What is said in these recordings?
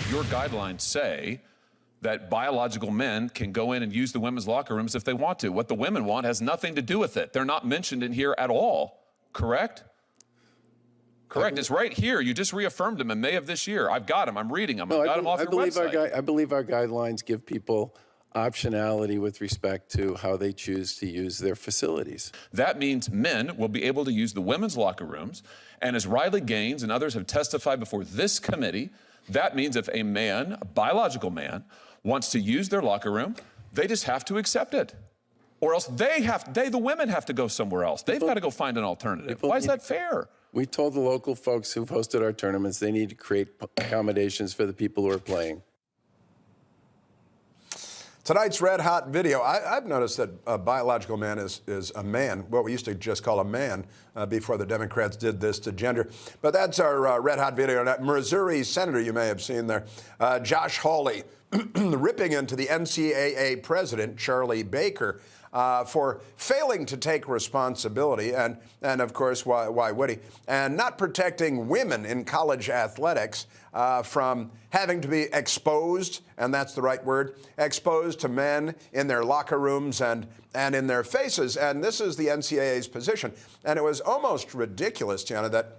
your guidelines say that biological men can go in and use the women's locker rooms if they want to. What the women want has nothing to do with it. They're not mentioned in here at all, correct? Correct. It's right here. You just reaffirmed them in May of this year. I've got them. I'm reading them. I've got them off your website. I believe our guidelines give people optionality with respect to how they choose to use their facilities. That means men will be able to use the women's locker rooms. And as Riley Gaines and others have testified before this committee, that means if a man, a biological man, wants to use their locker room, they just have to accept it. Or else the women have to go somewhere else. They've got to go find an alternative. Why is that fair? We told the local folks who've hosted our tournaments they need to create accommodations for the people who are playing. Tonight's red hot video. I've noticed that a biological man is a man, what we used to just call a man before the Democrats did this to gender. But that's our red hot video. That Missouri senator you may have seen there, Josh Hawley, ripping into the NCAA president, Charlie Baker, for failing to take responsibility and of course, why would he? And not protecting women in college athletics from having to be exposed, and that's the right word, exposed to men in their locker rooms and in their faces. And this is the NCAA's position. And it was almost ridiculous, Tiana, that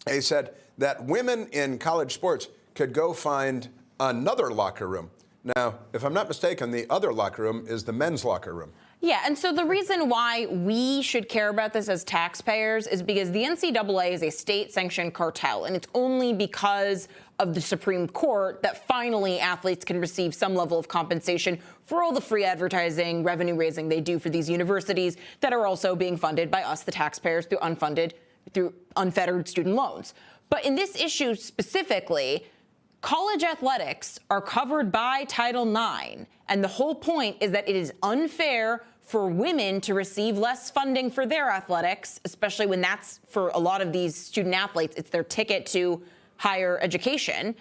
they said that women in college sports could go find another locker room. Now, if I'm not mistaken, the other locker room is the men's locker room. Yeah, and so the reason why we should care about this as taxpayers is because the NCAA is a state-sanctioned cartel, and it's only because of the Supreme Court that finally athletes can receive some level of compensation for all the free advertising, revenue-raising they do for these universities that are also being funded by us, the taxpayers, through unfettered student loans. But in this issue specifically, college athletics are covered by Title IX, and the whole point is that it is unfair for women to receive less funding for their athletics, especially when that's, for a lot of these student athletes, it's their ticket to higher education.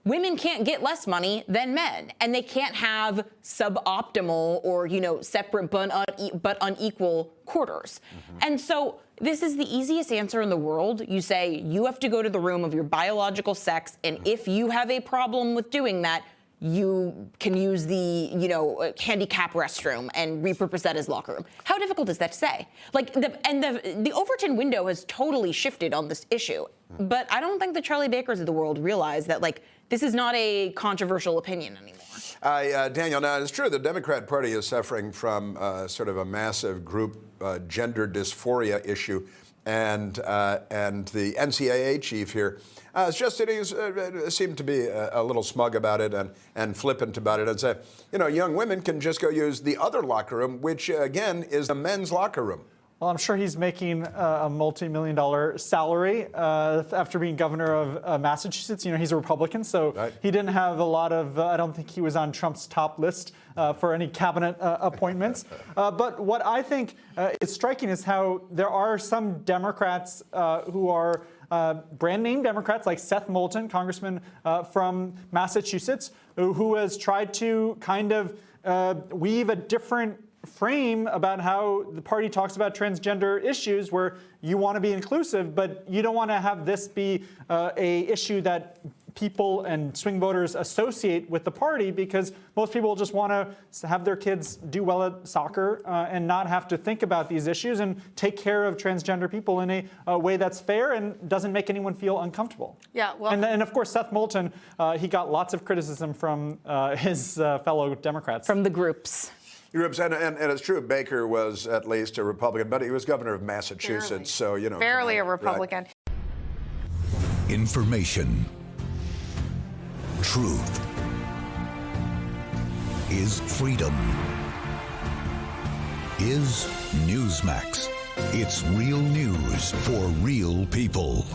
Women can't get less money than men, and they can't have suboptimal or, separate but unequal quarters. And so this is the easiest answer in the world. You say you have to go to the room of your biological sex, and if you have a problem with doing that, you can use the, handicap restroom and repurpose that as locker room. How difficult is that to say? The Overton window has totally shifted on this issue, but I don't think the Charlie Bakers of the world realize that, this is not a controversial opinion anymore. Daniel, now it's true the Democrat Party is suffering from sort of a massive group gender dysphoria issue, and the NCAA chief here seemed to be a little smug about it and flippant about it and say, young women can just go use the other locker room, which again is the men's locker room. Well, I'm sure he's making a multi-million-dollar salary after being governor of Massachusetts. He's a Republican, so right. He didn't have a lot of, I don't think he was on Trump's top list for any cabinet appointments. But what I think is striking is how there are some Democrats who are brand name Democrats, like Seth Moulton, congressman from Massachusetts, who has tried to kind of weave a different frame about how the party talks about transgender issues, where you want to be inclusive, but you don't want to have this be a issue that people and swing voters associate with the party, because most people just want to have their kids do well at soccer and not have to think about these issues and take care of transgender people in a way that's fair and doesn't make anyone feel uncomfortable. Yeah, well, and of course, Seth Moulton, he got lots of criticism from his fellow Democrats. From the groups. And it's true, Baker was at least a Republican, but he was governor of Massachusetts, barely. so, Barely a Republican. Right. Information. Truth. Is freedom. Is Newsmax. It's real news for real people.